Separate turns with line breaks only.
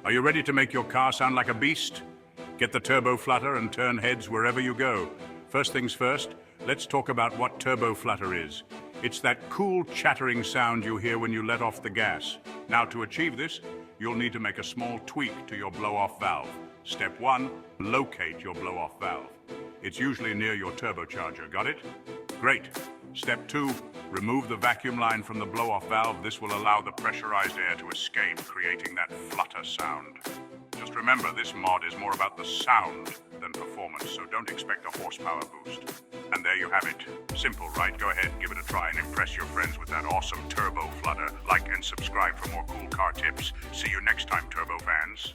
Are you ready to make your car sound like a beast? Get the turbo flutter and turn heads wherever you go. First things first, let's talk about what turbo flutter is. It's that cool chattering sound you hear when you let off the gas. Now, to achieve this, you'll need to make a small tweak to your blow-off valve. Step 1, locate your blow-off valve. It's usually near your turbocharger. Got it? Great. Step 2, remove the vacuum line from the blow-off valve. This will allow the pressurized air to escape, creating that flutter sound. Just remember, this mod is more about the sound than performance, so don't expect a horsepower boost. And there you have it. Simple, right? Go ahead, give it a try, and impress your friends with that awesome turbo flutter. Like and subscribe for more cool car tips. See you next time, turbo fans.